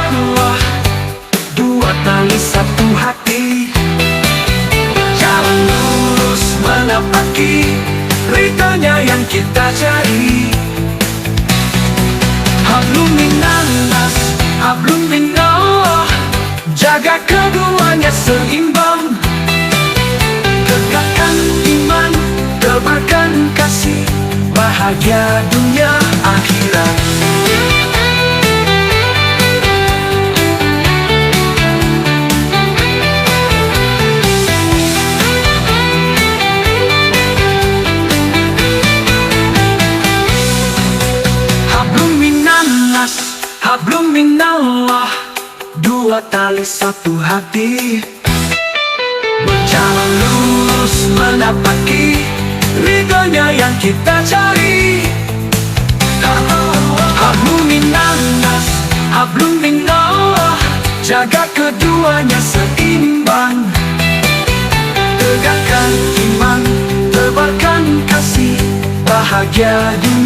Allah, dua tali satu hati. Jalan lurus menapaki ridhonya yang kita cari. Hablum minannas, hablum minallah, jaga keduanya seimbang. Tegakkan iman, tebarkan kasih, bahagia dunia akhirat. Hablum minallah, dua tali satu hati. Berjalan lurus menapaki ridhonya yang kita cari. Hablum minannas, hablum minallah, jaga keduanya seimbang. Tegakkan iman, tebarkan kasih, bahagia dunia